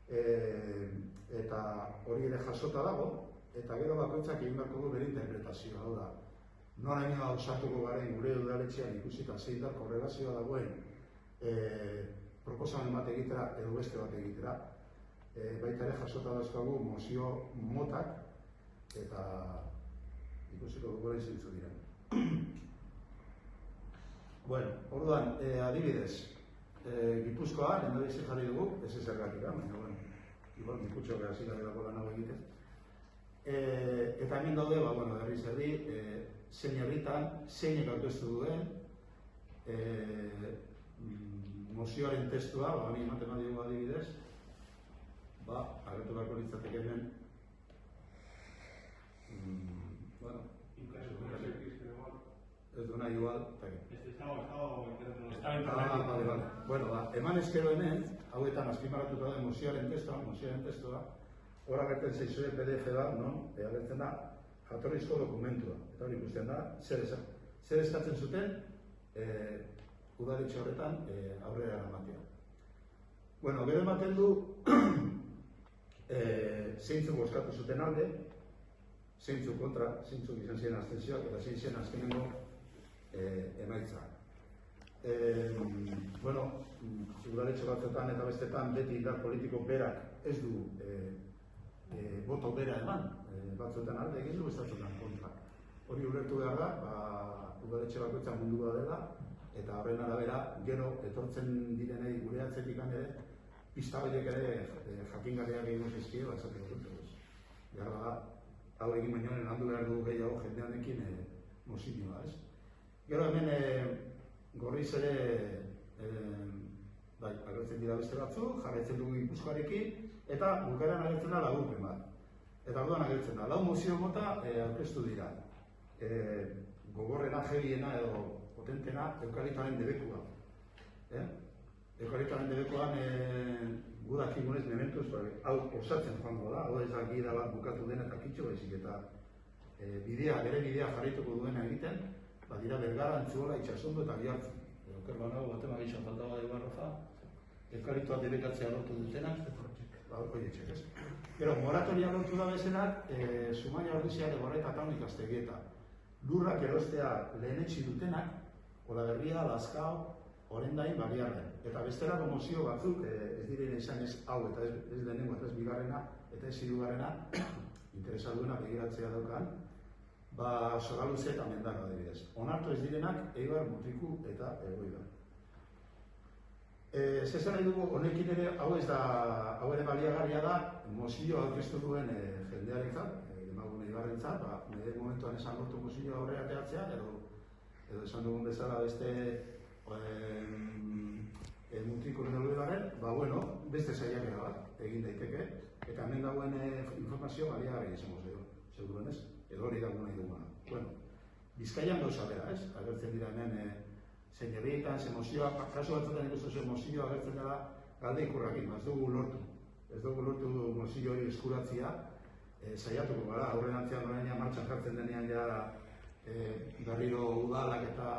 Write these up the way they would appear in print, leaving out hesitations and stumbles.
eta hori ere jasota dago, eta gero bakoitzak egin beharko du bere interpretazioa. Hau da, noraino osatuko garen gure udaletxean ikusita zein da korrelazioa dagoen proposamen bat egitera edo beste bat egitera. Baita ere jasota dauzkagu mozio motak, eta ikusiko dugu ere zeintzu diren. Bueno, orduan, adibidez, Gipuzkoa, lehendabizi jarri dugu, ez zergatik, baina, bueno, igual Giputxo hasi garelako lan hau egiten. Eta hemen daude, berriz herri, zein herritan, zeinek aurkeztu duen, mozioaren testua, bani ematen badiogu adibidez, agertu beharko litzateke hemen, ez du nahi igual, eman ezkero hemen, hauetan azpimarratuta da mozioaren testua, hor agertzen zaizue PDF bat, agertzen da jatorrizko dokumentua, eta hori ikusten da, zer eskatzen zuten udaletxe horretan aurrera eramatea. Bueno, gero ematen du zeintzuk bozkatu zuten alde, zeintzuk kontra, zeintzuk izan ziren abstentzioak eta zein zen azkenengo emaitza. Bueno, udaletxe batzuetan eta bestetan beti indar politiko berak ez du boto bera eman, batzuetan alde egin du, batzuetan kontra. Hori ulertu behar da, udaletxe bakoitza mundua dela, eta horren arabera gero etortzen direnei gure atzetik ere, pista horiek ere jakingarriak egin zizkie, esateko dut. Gara da, hau egin bainoen handu behar du gehiago jendeanekin mozioa, ez? Gero hemen gorriz ere agertzen dira beste batzuk, jarraitzen dugu Gipuzkoarekin, eta bukaeran agertzen da laburpen bat. Eta orduan agertzen da, lau mozio mota aurkeztu dira. Gogorrena, jebiena edo potentena, eukaliptoaren debekua. Eukaliptoaren debekuan gudakigunez mementuz, hau osatzen joango da, hau ez da gida bat bukatu den eta kitxo baizik eta bere bidea jarraituko duena egiten, dira Bergara, Antzuola, Itxasondo eta Biartzen. Oker banago, batema gizan faltaba da Ibarroja, eukaliptoa debekatzea lortu dutenak, oietxek ez. Gero, moratoria lortu da bezenak, Zumaia Ordizia de Gorreta eta Ikastegieta. Lurrak erostea lehenetsi dutenak, Olaberria, Lazkao, Orendain, Bariarren. Eta bestelako mozio batzuk, ez diren izan ez hau eta ez lehenengo eta ez bigarrena eta ez hirugarrena, interesaduena begiratzea daukan, Soraluze eta Mendaro adibidez. Onartu ez direnak, Eibar, Mutriku eta Egoibar. Zesan nahi dugu, honekin ere, hau ere baliagarria da, mozioa aurkeztu duen jendearentzat, demagun Eibarrentzat, nire momentuan esan lortu mozioa aurrera teatzea, edo esan dugun bezala beste Mutriku edo Egoibarren, beste saiakera bat egin daiteke, eta hemen dagoen informazio baliagarria izango seguruen ez? Edo hori dago nahi duguna. Bueno, Bizkaian gauza bera, ez? Agertzen dira hemen zein herrietan, zein mozioa, kasu batzuetan ikusten zuen mozioa agertzen dela galde ikurrakin, ez dugu lortu. Ez dugu lortu mozio hori eskuratzia, saiatuko gara, aurren antzean oraina martxan jartzen denean ja berriro udalak eta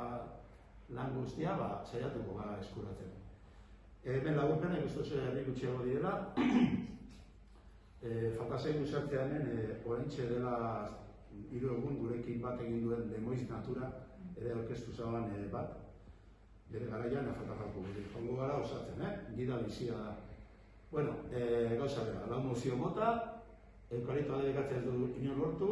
lan guztia, saiatuko gara eskuratzen. Hemen laburpena ikusten zuen herri gutxiago direla, faltasei guzartzea hemen oraintxe dela 3 egun gurekin bat egin duen Lemoiz Natura ere aurkeztu zaban bat, bere garaian faltafalko gure. Jongo gara osatzen, gida bizia da. Bueno, gauza bera, lau mozio mota, eukaliptoa debekatzea ez du inon lortu,